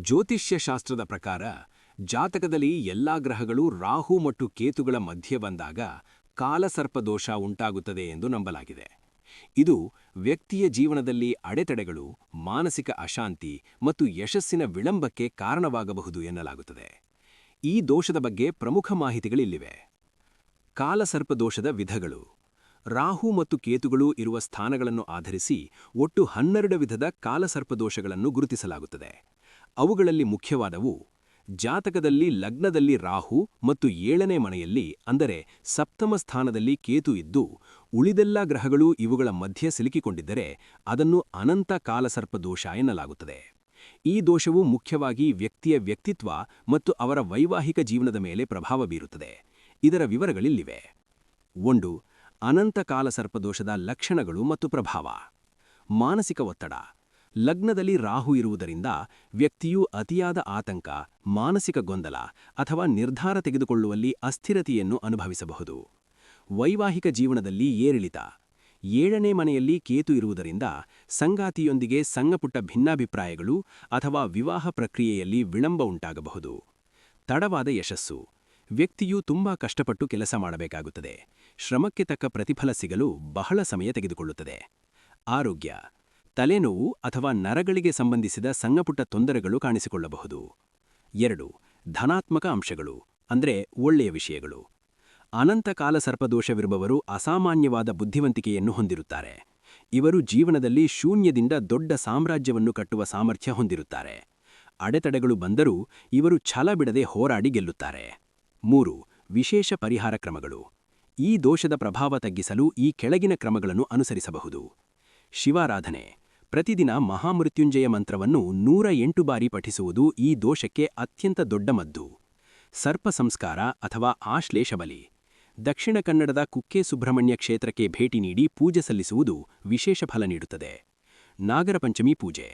ಜ್ಯೋತಿಷ್ಯ ಶಾಸ್ತ್ರದ ಪ್ರಕಾರ ಜಾತಕದಲ್ಲಿ ಎಲ್ಲಾ ಗ್ರಹಗಳು ರಾಹು ಮತ್ತು ಕೇತುಗಳ ಮಧ್ಯೆ ಬಂದಾಗ ಕಾಲಸರ್ಪದೋಷ ಉಂಟಾಗುತ್ತದೆ ಎಂದು ನಂಬಲಾಗಿದೆ. ಇದು ವ್ಯಕ್ತಿಯ ಜೀವನದಲ್ಲಿ ಅಡೆತಡೆಗಳು, ಮಾನಸಿಕ ಅಶಾಂತಿ ಮತ್ತು ಯಶಸ್ಸಿನ ವಿಳಂಬಕ್ಕೆ ಕಾರಣವಾಗಬಹುದು ಎನ್ನಲಾಗುತ್ತದೆ. ಈ ದೋಷದ ಬಗ್ಗೆ ಪ್ರಮುಖ ಮಾಹಿತಿಗಳಿಲ್ಲಿವೆ. ಕಾಲಸರ್ಪದೋಷದ ವಿಧಗಳು. ರಾಹು ಮತ್ತು ಕೇತುಗಳು ಇರುವ ಸ್ಥಾನಗಳನ್ನು ಆಧರಿಸಿ ಒಟ್ಟು 12 ವಿಧದ ಕಾಲಸರ್ಪದೋಷಗಳನ್ನು ಗುರುತಿಸಲಾಗುತ್ತದೆ. ಅವುಗಳಲ್ಲಿ ಮುಖ್ಯವಾದವು: ಜಾತಕದಲ್ಲಿ ಲಗ್ನದಲ್ಲಿ ರಾಹು ಮತ್ತು 7ನೇ ಮನೆಯಲ್ಲಿ ಅಂದರೆ ಸಪ್ತಮ ಸ್ಥಾನದಲ್ಲಿ ಕೇತು ಇದ್ದು ಉಳಿದೆಲ್ಲ ಗ್ರಹಗಳು ಇವುಗಳ ಮಧ್ಯೆ ಸಿಲುಕಿಕೊಂಡಿದ್ದರೆ ಅದನ್ನು ಅನಂತ ಕಾಲಸರ್ಪದೋಷ ಎನ್ನಲಾಗುತ್ತದೆ. ಈ ದೋಷವು ಮುಖ್ಯವಾಗಿ ವ್ಯಕ್ತಿಯ ವ್ಯಕ್ತಿತ್ವ ಮತ್ತು ಅವರ ವೈವಾಹಿಕ ಜೀವನದ ಮೇಲೆ ಪ್ರಭಾವ ಬೀರುತ್ತದೆ. ಇದರ ವಿವರಗಳಿಲ್ಲಿವೆ. 1. ಅನಂತ ಕಾಲಸರ್ಪದೋಷದ ಲಕ್ಷಣಗಳು ಮತ್ತು ಪ್ರಭಾವ. ಮಾನಸಿಕ ಒತ್ತಡ. ಲಗ್ನದಲ್ಲಿ ರಾಹು ಇರುವುದರಿಂದ ವ್ಯಕ್ತಿಯು ಅತಿಯಾದ ಆತಂಕ, ಮಾನಸಿಕ ಗೊಂದಲ ಅಥವಾ ನಿರ್ಧಾರ ತೆಗೆದುಕೊಳ್ಳುವಲ್ಲಿ ಅಸ್ಥಿರತೆಯನ್ನು ಅನುಭವಿಸಬಹುದು. ವೈವಾಹಿಕ ಜೀವನದಲ್ಲಿ ಏರಿಳಿತ. 7ನೇ ಮನೆಯಲ್ಲಿ ಕೇತು ಇರುವುದರಿಂದ ಸಂಗಾತಿಯೊಂದಿಗೆ ಸಣ್ಣಪುಟ್ಟ ಭಿನ್ನಾಭಿಪ್ರಾಯಗಳು ಅಥವಾ ವಿವಾಹ ಪ್ರಕ್ರಿಯೆಯಲ್ಲಿ ವಿಳಂಬ ಉಂಟಾಗಬಹುದು. ತಡವಾದ ಯಶಸ್ಸು. ವ್ಯಕ್ತಿಯು ತುಂಬಾ ಕಷ್ಟಪಟ್ಟು ಕೆಲಸ ಮಾಡಬೇಕಾಗುತ್ತದೆ. ಶ್ರಮಕ್ಕೆ ತಕ್ಕ ಪ್ರತಿಫಲ ಸಿಗಲು ಬಹಳ ಸಮಯ ತೆಗೆದುಕೊಳ್ಳುತ್ತದೆ. ಆರೋಗ್ಯ. ತಲೆನೋವು ಅಥವಾ ನರಗಳಿಗೆ ಸಂಬಂಧಿಸಿದ ಸಣ್ಣಪುಟ್ಟ ತೊಂದರೆಗಳು ಕಾಣಿಸಿಕೊಳ್ಳಬಹುದು. 2. ಧನಾತ್ಮಕ ಅಂಶಗಳು ಅಂದರೆ ಒಳ್ಳೆಯ ವಿಷಯಗಳು. ಅನಂತ ಕಾಲಸರ್ಪದೋಷವಿರುವವರು ಅಸಾಮಾನ್ಯವಾದ ಬುದ್ಧಿವಂತಿಕೆಯನ್ನು ಹೊಂದಿರುತ್ತಾರೆ. ಇವರು ಜೀವನದಲ್ಲಿ ಶೂನ್ಯದಿಂದ ದೊಡ್ಡ ಸಾಮ್ರಾಜ್ಯವನ್ನು ಕಟ್ಟುವ ಸಾಮರ್ಥ್ಯ ಹೊಂದಿರುತ್ತಾರೆ. ಅಡೆತಡೆಗಳು ಬಂದರೂ ಇವರು ಛಲ ಬಿಡದೆ ಹೋರಾಡಿ ಗೆಲ್ಲುತ್ತಾರೆ. 3. ವಿಶೇಷ ಪರಿಹಾರ ಕ್ರಮಗಳು. ಈ ದೋಷದ ಪ್ರಭಾವ ತಗ್ಗಿಸಲು ಈ ಕೆಳಗಿನ ಕ್ರಮಗಳನ್ನು ಅನುಸರಿಸಬಹುದು. ಶಿವಾರಾಧನೆ. ಪ್ರತಿದಿನ ಮಹಾಮೃತ್ಯುಂಜಯ ಮಂತ್ರವನ್ನು 108 ಬಾರಿ ಪಠಿಸುವುದು ಈ ದೋಷಕ್ಕೆ ಅತ್ಯಂತ ದೊಡ್ಡ ಮದ್ದು. ಸರ್ಪ ಸಂಸ್ಕಾರ ಅಥವಾ ಆಶ್ಲೇಷ ಬಲಿ. ದಕ್ಷಿಣ ಕನ್ನಡದ ಕುಕ್ಕೆ ಸುಬ್ರಹ್ಮಣ್ಯ ಕ್ಷೇತ್ರಕ್ಕೆ ಭೇಟಿ ನೀಡಿ ಪೂಜೆ ಸಲ್ಲಿಸುವುದು ವಿಶೇಷ ಫಲ ನೀಡುತ್ತದೆ. ನಾಗರಪಂಚಮಿ ಪೂಜೆ.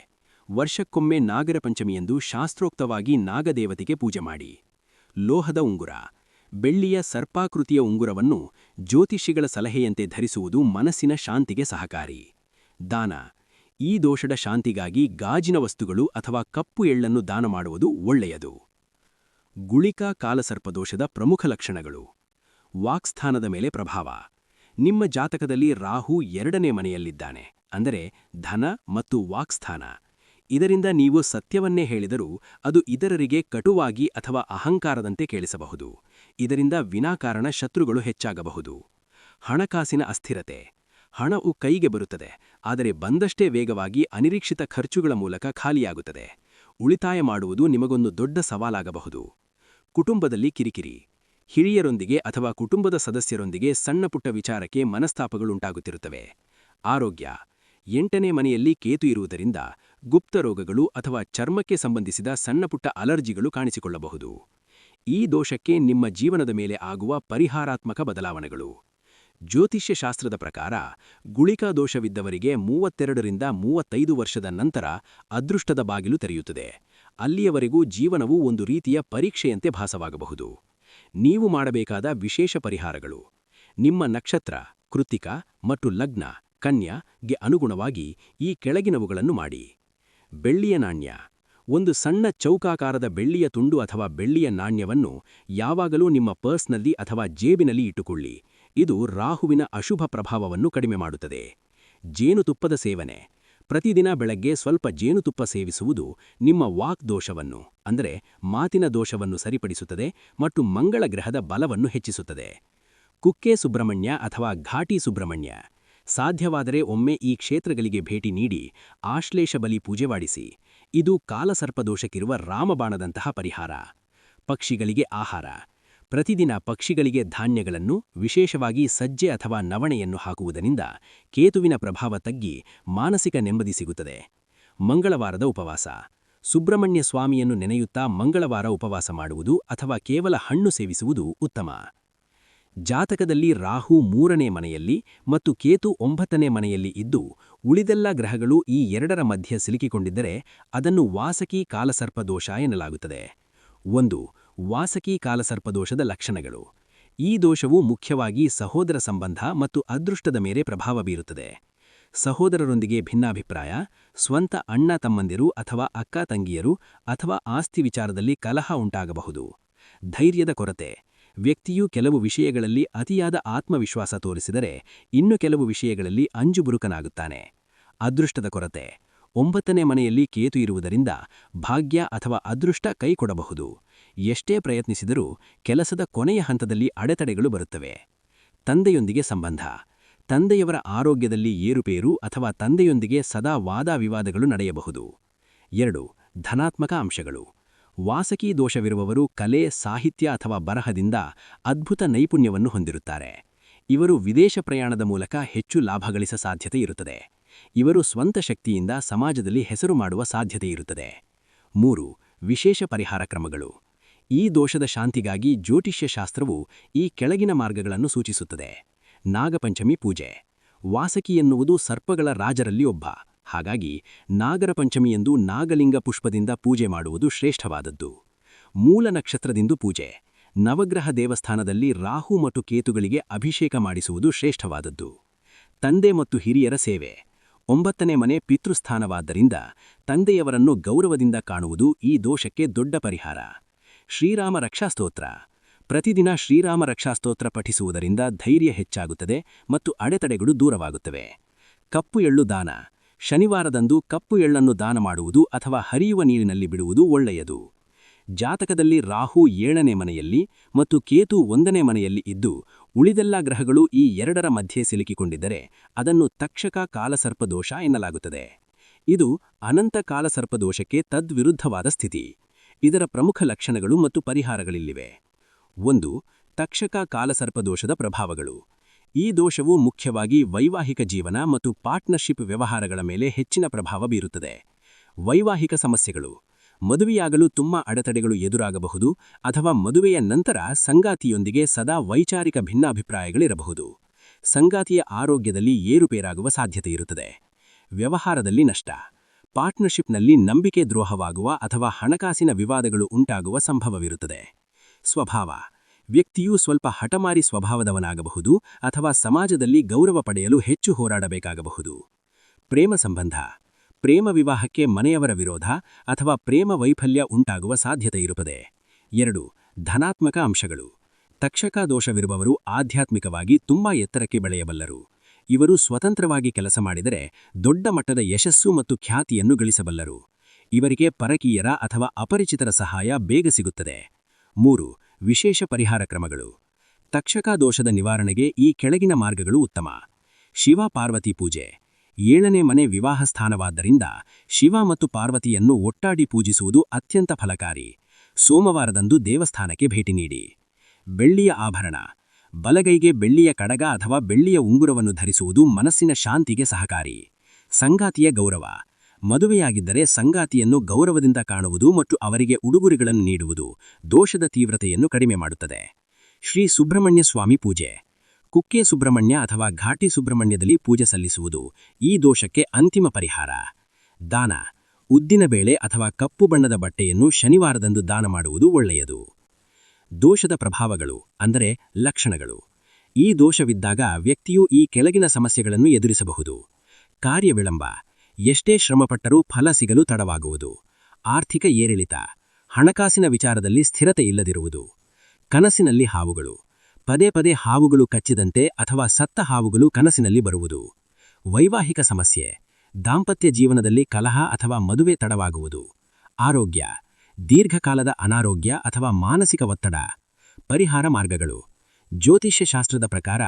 ವರ್ಷಕ್ಕೊಮ್ಮೆ ನಾಗರಪಂಚಮಿಯಂದು ಶಾಸ್ತ್ರೋಕ್ತವಾಗಿ ನಾಗದೇವತೆಗೆ ಪೂಜೆ ಮಾಡಿ. ಲೋಹದ ಉಂಗುರ. ಬೆಳ್ಳಿಯ ಸರ್ಪಾಕೃತಿಯ ಉಂಗುರವನ್ನು ಜ್ಯೋತಿಷಿಗಳ ಸಲಹೆಯಂತೆ ಧರಿಸುವುದು ಮನಸ್ಸಿನ ಶಾಂತಿಗೆ ಸಹಕಾರಿ. ದಾನ. ಈ ದೋಷದ ಶಾಂತಿಗಾಗಿ ಗಾಜಿನ ವಸ್ತುಗಳು ಅಥವಾ ಕಪ್ಪು ಎಳ್ಳನ್ನು ದಾನ ಮಾಡುವುದು ಒಳ್ಳೆಯದು. ಗುಳಿಕಾ ಕಾಲಸರ್ಪದೋಷದ ಪ್ರಮುಖ ಲಕ್ಷಣಗಳು. ವಾಕ್ಸ್ಥಾನದ ಮೇಲೆ ಪ್ರಭಾವ. ನಿಮ್ಮ ಜಾತಕದಲ್ಲಿ ರಾಹು 2ನೇ ಮನೆಯಲ್ಲಿದ್ದಾನೆ, ಅಂದರೆ ಧನ ಮತ್ತು ವಾಕ್ಸ್ಥಾನ. ಇದರಿಂದ ನೀವು ಸತ್ಯವನ್ನೇ ಹೇಳಿದರೂ ಅದು ಇತರರಿಗೆ ಕಟುವಾಗಿ ಅಥವಾ ಅಹಂಕಾರದಂತೆ ಕೇಳಿಸಬಹುದು. ಇದರಿಂದ ವಿನಾಕಾರಣ ಶತ್ರುಗಳು ಹೆಚ್ಚಾಗಬಹುದು. ಹಣಕಾಸಿನ ಅಸ್ಥಿರತೆ. ಹಣವು ಕೈಗೆ ಬರುತ್ತದೆ, ಆದರೆ ಬಂದಷ್ಟೇ ವೇಗವಾಗಿ ಅನಿರೀಕ್ಷಿತ ಖರ್ಚುಗಳ ಮೂಲಕ ಖಾಲಿಯಾಗುತ್ತದೆ. ಉಳಿತಾಯ ಮಾಡುವುದು ನಿಮಗೊಂದು ದೊಡ್ಡ ಸವಾಲಾಗಬಹುದು. ಕುಟುಂಬದಲ್ಲಿ ಕಿರಿಕಿರಿ. ಹಿರಿಯರೊಂದಿಗೆ ಅಥವಾ ಕುಟುಂಬದ ಸದಸ್ಯರೊಂದಿಗೆ ಸಣ್ಣಪುಟ್ಟ ವಿಚಾರಕ್ಕೆ ಮನಸ್ತಾಪಗಳುಂಟಾಗುತ್ತಿರುತ್ತವೆ. ಆರೋಗ್ಯ. 8ನೇ ಮನೆಯಲ್ಲಿ ಕೇತು ಇರುವುದರಿಂದ ಗುಪ್ತ ರೋಗಗಳು ಅಥವಾ ಚರ್ಮಕ್ಕೆ ಸಂಬಂಧಿಸಿದ ಸಣ್ಣಪುಟ್ಟ ಅಲರ್ಜಿಗಳು ಕಾಣಿಸಿಕೊಳ್ಳಬಹುದು. ಈ ದೋಷಕ್ಕೆ ನಿಮ್ಮ ಜೀವನದ ಮೇಲೆ ಆಗುವ ಪರಿಹಾರಾತ್ಮಕ ಬದಲಾವಣೆಗಳು. ಜ್ಯೋತಿಷ್ಯ ಶಾಸ್ತ್ರದ ಪ್ರಕಾರ ಗುಳಿಕಾ ದೋಷವಿದ್ದವರಿಗೆ 32 ರಿಂದ 35 ವರ್ಷದ ನಂತರ ಅದೃಷ್ಟದ ಬಾಗಿಲು ತೆರೆಯುತ್ತದೆ. ಅಲ್ಲಿಯವರೆಗೂ ಜೀವನವು ಒಂದು ರೀತಿಯ ಪರೀಕ್ಷೆಯಂತೆ ಭಾಸವಾಗಬಹುದು. ನೀವು ಮಾಡಬೇಕಾದ ವಿಶೇಷ ಪರಿಹಾರಗಳು. ನಿಮ್ಮ ನಕ್ಷತ್ರ ಕೃತ್ತಿಕ ಮತ್ತು ಲಗ್ನ ಕನ್ಯಾಗೆ ಅನುಗುಣವಾಗಿ ಈ ಕೆಳಗಿನವುಗಳನ್ನು ಮಾಡಿ. ಬೆಳ್ಳಿಯ ನಾಣ್ಯ. ಒಂದು ಸಣ್ಣ ಚೌಕಾಕಾರದ ಬೆಳ್ಳಿಯ ತುಂಡು ಅಥವಾ ಬೆಳ್ಳಿಯ ನಾಣ್ಯವನ್ನು ಯಾವಾಗಲೂ ನಿಮ್ಮ ಪರ್ಸ್ನಲ್ಲಿ ಅಥವಾ ಜೇಬಿನಲ್ಲಿ ಇಟ್ಟುಕೊಳ್ಳಿ. ಇದು ರಾಹುವಿನ ಅಶುಭ ಪ್ರಭಾವವನ್ನು ಕಡಿಮೆ ಮಾಡುತ್ತದೆ. ಜೇನುತುಪ್ಪದ ಸೇವನೆ. ಪ್ರತಿದಿನ ಬೆಳಗ್ಗೆ ಸ್ವಲ್ಪ ಜೇನುತುಪ್ಪ ಸೇವಿಸುವುದು ನಿಮ್ಮ ವಾಕ್ ದೋಷವನ್ನು ಅಂದರೆ ಮಾತಿನ ದೋಷವನ್ನು ಸರಿಪಡಿಸುತ್ತದೆ ಮತ್ತು ಮಂಗಳ ಗ್ರಹದ ಬಲವನ್ನು ಹೆಚ್ಚಿಸುತ್ತದೆ. ಕುಕ್ಕೆ ಸುಬ್ರಹ್ಮಣ್ಯ ಅಥವಾ ಘಾಟಿ ಸುಬ್ರಹ್ಮಣ್ಯ. ಸಾಧ್ಯವಾದರೆ ಒಮ್ಮೆ ಈ ಕ್ಷೇತ್ರಗಳಿಗೆ ಭೇಟಿ ನೀಡಿ ಆಶ್ಲೇಷ ಬಲಿ ಪೂಜೆ ಮಾಡಿಸಿ. ಇದು ಕಾಲಸರ್ಪದೋಷಕ್ಕಿರುವ ರಾಮಬಾಣದಂತಹ ಪರಿಹಾರ. ಪಕ್ಷಿಗಳಿಗೆ ಆಹಾರ. ಪ್ರತಿದಿನ ಪಕ್ಷಿಗಳಿಗೆ ಧಾನ್ಯಗಳನ್ನು, ವಿಶೇಷವಾಗಿ ಸಜ್ಜೆ ಅಥವಾ ನವಣೆಯನ್ನು ಹಾಕುವುದರಿಂದ ಕೇತುವಿನ ಪ್ರಭಾವ ತಗ್ಗಿ ಮಾನಸಿಕ ನೆಮ್ಮದಿ ಸಿಗುತ್ತದೆ. ಮಂಗಳವಾರದ ಉಪವಾಸ. ಸುಬ್ರಹ್ಮಣ್ಯ ಸ್ವಾಮಿಯನ್ನು ನೆನೆಯುತ್ತಾ ಮಂಗಳವಾರ ಉಪವಾಸ ಮಾಡುವುದು ಅಥವಾ ಕೇವಲ ಹಣ್ಣು ಸೇವಿಸುವುದು ಉತ್ತಮ. ಜಾತಕದಲ್ಲಿ ರಾಹು 3ನೇ ಮನೆಯಲ್ಲಿ ಮತ್ತು ಕೇತು 9ನೇ ಮನೆಯಲ್ಲಿ ಇದ್ದು ಉಳಿದೆಲ್ಲ ಗ್ರಹಗಳು ಈ 2ರ ಮಧ್ಯೆ ಸಿಲುಕಿಕೊಂಡಿದ್ದರೆ ಅದನ್ನು ವಾಸಕಿ ಕಾಲಸರ್ಪದೋಷ ಎನ್ನಲಾಗುತ್ತದೆ. 1. ವಾಸಕಿ ಕಾಲಸರ್ಪದೋಷದ ಲಕ್ಷಣಗಳು. ಈ ದೋಷವು ಮುಖ್ಯವಾಗಿ ಸಹೋದರ ಸಂಬಂಧ ಮತ್ತು ಅದೃಷ್ಟದ ಮೇಲೆ ಪ್ರಭಾವ ಬೀರುತ್ತದೆ. ಸಹೋದರರೊಂದಿಗೆ ಭಿನ್ನಾಭಿಪ್ರಾಯ, ಸ್ವಂತ ಅಣ್ಣ ತಮ್ಮಂದಿರು ಅಥವಾ ಅಕ್ಕ ತಂಗಿಯರು ಅಥವಾ ಆಸ್ತಿ ವಿಚಾರದಲ್ಲಿ ಕಲಹ ಉಂಟಾಗಬಹುದು. ಧೈರ್ಯದ ಕೊರತೆ. ವ್ಯಕ್ತಿಯು ಕೆಲವು ವಿಷಯಗಳಲ್ಲಿ ಅತಿಯಾದ ಆತ್ಮವಿಶ್ವಾಸ ತೋರಿಸಿದರೆ ಇನ್ನು ಕೆಲವು ವಿಷಯಗಳಲ್ಲಿ ಅಂಜುಬುರುಕನಾಗುತ್ತಾನೆ. ಅದೃಷ್ಟದ ಕೊರತೆ. 9ನೇ ಮನೆಯಲ್ಲಿ ಕೇತು ಇರುವುದರಿಂದ ಭಾಗ್ಯ ಅಥವಾ ಅದೃಷ್ಟ ಕೈಕೊಡಬಹುದು. ಎಷ್ಟೇ ಪ್ರಯತ್ನಿಸಿದರೂ ಕೆಲಸದ ಕೊನೆಯ ಹಂತದಲ್ಲಿ ಅಡೆತಡೆಗಳು ಬರುತ್ತವೆ. ತಂದೆಯೊಂದಿಗೆ ಸಂಬಂಧ. ತಂದೆಯವರ ಆರೋಗ್ಯದಲ್ಲಿ ಏರುಪೇರು ಅಥವಾ ತಂದೆಯೊಂದಿಗೆ ಸದಾ ವಾದ-ವಿವಾದಗಳು ನಡೆಯಬಹುದು. 2. ಧನಾತ್ಮಕ ಅಂಶಗಳು. ವಾಸಕಿ ದೋಷವಿರುವವರು ಕಲೆ, ಸಾಹಿತ್ಯ ಅಥವಾ ಬರಹದಿಂದ ಅದ್ಭುತ ನೈಪುಣ್ಯವನ್ನು ಹೊಂದಿರುತ್ತಾರೆ. ಇವರು ವಿದೇಶ ಪ್ರಯಾಣದ ಮೂಲಕ ಹೆಚ್ಚು ಲಾಭ ಗಳಿಸ ಸಾಧ್ಯತೆ ಇರುತ್ತದೆ. ಇವರು ಸ್ವಂತ ಶಕ್ತಿಯಿಂದ ಸಮಾಜದಲ್ಲಿ ಹೆಸರು ಮಾಡುವ ಸಾಧ್ಯತೆ ಇರುತ್ತದೆ. 3. ವಿಶೇಷ ಪರಿಹಾರ ಕ್ರಮಗಳು. ಈ ದೋಷದ ಶಾಂತಿಗಾಗಿ ಜ್ಯೋತಿಷ್ಯ ಶಾಸ್ತ್ರವು ಈ ಕೆಳಗಿನ ಮಾರ್ಗಗಳನ್ನು ಸೂಚಿಸುತ್ತದೆ. ನಾಗಪಂಚಮಿ ಪೂಜೆ. ವಾಸಕಿ ಎನ್ನುವುದು ಸರ್ಪಗಳ ರಾಜರಲ್ಲಿ ಒಬ್ಬ. ಹಾಗಾಗಿ ನಾಗರ ಪಂಚಮಿಯಂದು ನಾಗಲಿಂಗ ಪುಷ್ಪದಿಂದ ಪೂಜೆ ಮಾಡುವುದು ಶ್ರೇಷ್ಠವಾದದ್ದು. ಮೂಲ ನಕ್ಷತ್ರದಿಂದು ಪೂಜೆ. ನವಗ್ರಹ ದೇವಸ್ಥಾನದಲ್ಲಿ ರಾಹು ಮತ್ತು ಕೇತುಗಳಿಗೆ ಅಭಿಷೇಕ ಮಾಡಿಸುವುದು ಶ್ರೇಷ್ಠವಾದದ್ದು. ತಂದೆ ಮತ್ತು ಹಿರಿಯರ ಸೇವೆ. 9ನೇ ಮನೆ ಪಿತೃಸ್ಥಾನವಾದ್ದರಿಂದ ತಂದೆಯವರನ್ನು ಗೌರವದಿಂದ ಕಾಣುವುದು ಈ ದೋಷಕ್ಕೆ ದೊಡ್ಡ ಪರಿಹಾರ. ಶ್ರೀರಾಮ ರಕ್ಷಾಸ್ತೋತ್ರ. ಪ್ರತಿದಿನ ಶ್ರೀರಾಮ ರಕ್ಷಾಸ್ತೋತ್ರ ಪಠಿಸುವುದರಿಂದ ಧೈರ್ಯ ಹೆಚ್ಚಾಗುತ್ತದೆ ಮತ್ತು ಅಡೆತಡೆಗಳು ದೂರವಾಗುತ್ತವೆ. ಕಪ್ಪು ಎಳ್ಳು ದಾನ. ಶನಿವಾರದಂದು ಕಪ್ಪು ಎಳ್ಳನ್ನು ದಾನ ಮಾಡುವುದು ಅಥವಾ ಹರಿಯುವ ನೀರಿನಲ್ಲಿ ಬಿಡುವುದು ಒಳ್ಳೆಯದು. ಜಾತಕದಲ್ಲಿ ರಾಹು 7ನೇ ಮನೆಯಲ್ಲಿ ಮತ್ತು ಕೇತು 1ನೇ ಮನೆಯಲ್ಲಿ ಇದ್ದು ಉಳಿದೆಲ್ಲ ಗ್ರಹಗಳು ಈ ಎರಡರ ಮಧ್ಯೆ ಸಿಲುಕಿಕೊಂಡಿದ್ದರೆ ಅದನ್ನು ತಕ್ಷಕ ಕಾಲಸರ್ಪದೋಷ ಎನ್ನಲಾಗುತ್ತದೆ. ಇದು ಅನಂತ ಕಾಲಸರ್ಪದೋಷಕ್ಕೆ ತದ್ವಿರುದ್ಧವಾದ ಸ್ಥಿತಿ. ಇದರ ಪ್ರಮುಖ ಲಕ್ಷಣಗಳು ಮತ್ತು ಪರಿಹಾರಗಳಿಲ್ಲಿವೆ. 1. ತಕ್ಷಕ ಕಾಲಸರ್ಪದೋಷದ ಪ್ರಭಾವಗಳು. ಈ ದೋಷವು ಮುಖ್ಯವಾಗಿ ವೈವಾಹಿಕ ಜೀವನ ಮತ್ತು ಪಾರ್ಟ್ನರ್ಶಿಪ್ ವ್ಯವಹಾರಗಳ ಮೇಲೆ ಹೆಚ್ಚಿನ ಪ್ರಭಾವ ಬೀರುತ್ತದೆ. ವೈವಾಹಿಕ ಸಮಸ್ಯೆಗಳು. ಮದುವೆಯಾಗಲು ತುಂಬಾ ಅಡೆತಡೆಗಳು ಎದುರಾಗಬಹುದು ಅಥವಾ ಮದುವೆಯ ನಂತರ ಸಂಗಾತಿಯೊಂದಿಗೆ ಸದಾ ವೈಚಾರಿಕ ಭಿನ್ನಾಭಿಪ್ರಾಯಗಳಿರಬಹುದು. ಸಂಗಾತಿಯ ಆರೋಗ್ಯದಲ್ಲಿ ಏರುಪೇರಾಗುವ ಸಾಧ್ಯತೆಯಿರುತ್ತದೆ. ವ್ಯವಹಾರದಲ್ಲಿ ನಷ್ಟ. ಪಾರ್ಟ್ನರ್ಶಿಪ್ನಲ್ಲಿ ನಂಬಿಕೆ ದ್ರೋಹವಾಗುವ ಅಥವಾ ಹಣಕಾಸಿನ ವಿವಾದಗಳು ಉಂಟಾಗುವ ಸಂಭವವಿರುತ್ತದೆ. ಸ್ವಭಾವ. ವ್ಯಕ್ತಿಯು ಸ್ವಲ್ಪ ಹಠಮಾರಿ ಸ್ವಭಾವದವನಾಗಬಹುದು ಅಥವಾ ಸಮಾಜದಲ್ಲಿ ಗೌರವ ಪಡೆಯಲು ಹೆಚ್ಚು ಹೋರಾಡಬೇಕಾಗಬಹುದು. ಪ್ರೇಮ ಸಂಬಂಧ. ಪ್ರೇಮ ವಿವಾಹಕ್ಕೆ ಮನೆಯವರ ವಿರೋಧ ಅಥವಾ ಪ್ರೇಮ ವೈಫಲ್ಯ ಉಂಟಾಗುವ ಸಾಧ್ಯತೆಯಿರುತ್ತದೆ. 2. ಧನಾತ್ಮಕ ಅಂಶಗಳು. ತಕ್ಷಕ ದೋಷವಿರುವವರು ಆಧ್ಯಾತ್ಮಿಕವಾಗಿ ತುಂಬಾ ಎತ್ತರಕ್ಕೆ ಬೆಳೆಯಬಲ್ಲರು. ಇವರು ಸ್ವತಂತ್ರವಾಗಿ ಕೆಲಸ ಮಾಡಿದರೆ ದೊಡ್ಡ ಮಟ್ಟದ ಯಶಸ್ಸು ಮತ್ತು ಖ್ಯಾತಿಯನ್ನು ಗಳಿಸಬಲ್ಲರು. ಇವರಿಗೆ ಪರಕೀಯರ ಅಥವಾ ಅಪರಿಚಿತರ ಸಹಾಯ ಬೇಗ ಸಿಗುತ್ತದೆ. 3. ವಿಶೇಷ ಪರಿಹಾರ ಕ್ರಮಗಳು. ತಕ್ಷಕ ದೋಷದ ನಿವಾರಣೆಗೆ ಈ ಕೆಳಗಿನ ಮಾರ್ಗಗಳು ಉತ್ತಮ. ಶಿವ ಪಾರ್ವತಿ ಪೂಜೆ. 7ನೇ ಮನೆ ವಿವಾಹ ಸ್ಥಾನವಾದ್ದರಿಂದ ಶಿವ ಮತ್ತು ಪಾರ್ವತಿಯನ್ನು ಒಟ್ಟಾಡಿ ಪೂಜಿಸುವುದು ಅತ್ಯಂತ ಫಲಕಾರಿ. ಸೋಮವಾರದಂದು ದೇವಸ್ಥಾನಕ್ಕೆ ಭೇಟಿ ನೀಡಿ. ಬೆಳ್ಳಿಯ ಆಭರಣ. ಬಲಗೈಗೆ ಬೆಳ್ಳಿಯ ಕಡಗ ಅಥವಾ ಬೆಳ್ಳಿಯ ಉಂಗುರವನ್ನು ಧರಿಸುವುದು ಮನಸ್ಸಿನ ಶಾಂತಿಗೆ ಸಹಕಾರಿ. ಸಂಗಾತಿಯ ಗೌರವ. ಮದುವೆಯಾಗಿದ್ದರೆ ಸಂಗಾತಿಯನ್ನು ಗೌರವದಿಂದ ಕಾಣುವುದು ಮತ್ತು ಅವರಿಗೆ ಉಡುಗೊರೆಗಳನ್ನು ನೀಡುವುದು ದೋಷದ ತೀವ್ರತೆಯನ್ನು ಕಡಿಮೆ ಮಾಡುತ್ತದೆ. ಶ್ರೀ ಸುಬ್ರಹ್ಮಣ್ಯ ಸ್ವಾಮಿ ಪೂಜೆ. ಕುಕ್ಕೆ ಸುಬ್ರಹ್ಮಣ್ಯ ಅಥವಾ ಘಾಟಿ ಸುಬ್ರಹ್ಮಣ್ಯದಲ್ಲಿ ಪೂಜೆ ಸಲ್ಲಿಸುವುದು ಈ ದೋಷಕ್ಕೆ ಅಂತಿಮ ಪರಿಹಾರ. ದಾನ. ಉದ್ದಿನಬೇಳೆ ಅಥವಾ ಕಪ್ಪು ಬಣ್ಣದ ಬಟ್ಟೆಯನ್ನು ಶನಿವಾರದಂದು ದಾನ ಮಾಡುವುದು ಒಳ್ಳೆಯದು. ದೋಷದ ಪ್ರಭಾವಗಳು ಅಂದರೆ ಲಕ್ಷಣಗಳು. ಈ ದೋಷವಿದ್ದಾಗ ವ್ಯಕ್ತಿಯು ಈ ಕೆಳಗಿನ ಸಮಸ್ಯೆಗಳನ್ನು ಎದುರಿಸಬಹುದು. ಕಾರ್ಯ ವಿಳಂಬ. ಎಷ್ಟೇ ಶ್ರಮಪಟ್ಟರೂ ಫಲ ಸಿಗಲು ತಡವಾಗುವುದು. ಆರ್ಥಿಕ ಏರಿಳಿತ. ಹಣಕಾಸಿನ ವಿಚಾರದಲ್ಲಿ ಸ್ಥಿರತೆ ಇಲ್ಲದಿರುವುದು. ಕನಸಿನಲ್ಲಿ ಹಾವುಗಳು. ಪದೇ ಪದೇ ಹಾವುಗಳು ಕಚ್ಚಿದಂತೆ ಅಥವಾ ಸತ್ತ ಹಾವುಗಳು ಕನಸಿನಲ್ಲಿ ಬರುವುದು. ವೈವಾಹಿಕ ಸಮಸ್ಯೆ. ದಾಂಪತ್ಯ ಜೀವನದಲ್ಲಿ ಕಲಹ ಅಥವಾ ಮದುವೆ ತಡವಾಗುವುದು. ಆರೋಗ್ಯ. ದೀರ್ಘಕಾಲದ ಅನಾರೋಗ್ಯ ಅಥವಾ ಮಾನಸಿಕ ಒತ್ತಡ. ಪರಿಹಾರ ಮಾರ್ಗಗಳು. ಜ್ಯೋತಿಷ್ಯ ಶಾಸ್ತ್ರದ ಪ್ರಕಾರ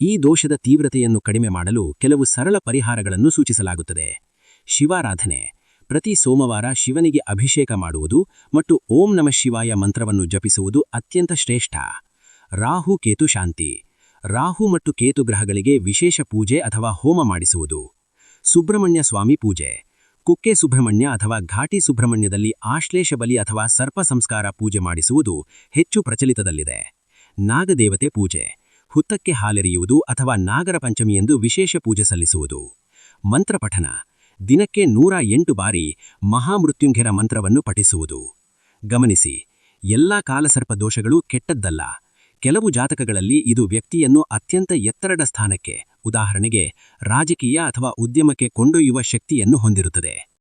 ಈ ದೋಷದ ತೀವ್ರತೆಯನ್ನು ಕಡಿಮೆ ಮಾಡಲು ಕೆಲವು ಸರಳ ಪರಿಹಾರಗಳನ್ನು ಸೂಚಿಸಲಾಗುತ್ತದೆ. ಶಿವಾರಾಧನೆ. ಪ್ರತಿ ಸೋಮವಾರ ಶಿವನಿಗೆ ಅಭಿಷೇಕ ಮಾಡುವುದು ಮತ್ತು ಓಂ ನಮಃ ಶಿವಾಯ ಮಂತ್ರವನ್ನು ಜಪಿಸುವುದು ಅತ್ಯಂತ ಶ್ರೇಷ್ಠ. ರಾಹು ಕೇತು ಶಾಂತಿ. ರಾಹು ಮತ್ತು ಕೇತು ಗ್ರಹಗಳಿಗೆ ವಿಶೇಷ ಪೂಜೆ ಅಥವಾ ಹೋಮ ಮಾಡಿಸುವುದು. ಸುಬ್ರಹ್ಮಣ್ಯ ಸ್ವಾಮಿ ಪೂಜೆ. ಕುಕ್ಕೆ ಸುಬ್ರಹ್ಮಣ್ಯ ಅಥವಾ ಘಾಟಿ ಸುಬ್ರಹ್ಮಣ್ಯದಲ್ಲಿ ಆಶ್ಲೇಷ ಬಲಿ ಅಥವಾ ಸರ್ಪ ಸಂಸ್ಕಾರ ಪೂಜೆ ಮಾಡಿಸುವುದು ಹೆಚ್ಚು ಪ್ರಚಲಿತದಲ್ಲಿದೆ. ನಾಗದೇವತೆ ಪೂಜೆ. ಹುತ್ತಕ್ಕೆ ಹಾಲೆರೆಯುವುದು ಅಥವಾ ನಾಗರ ಪಂಚಮಿಯೆಂದು ವಿಶೇಷ ಪೂಜೆ ಸಲ್ಲಿಸುವುದು. ಮಂತ್ರಪಠನ. ದಿನಕ್ಕೆ 108 ಬಾರಿ ಮಹಾಮೃತ್ಯುಂಜಯ ಮಂತ್ರವನ್ನು ಪಠಿಸುವುದು. ಗಮನಿಸಿ, ಎಲ್ಲಾ ಕಾಲಸರ್ಪ ದೋಷಗಳು ಕೆಟ್ಟದ್ದಲ್ಲ. ಕೆಲವು ಜಾತಕಗಳಲ್ಲಿ ಇದು ವ್ಯಕ್ತಿಯನ್ನು ಅತ್ಯಂತ ಎತ್ತರದ ಸ್ಥಾನಕ್ಕೆ ಉದಾಹರಣೆಗೆ ರಾಜಕೀಯ ಅಥವಾ ಉದ್ಯಮಕ್ಕೆ ಕೊಂಡೊಯ್ಯುವ ಶಕ್ತಿಯನ್ನು ಹೊಂದಿರುತ್ತದೆ.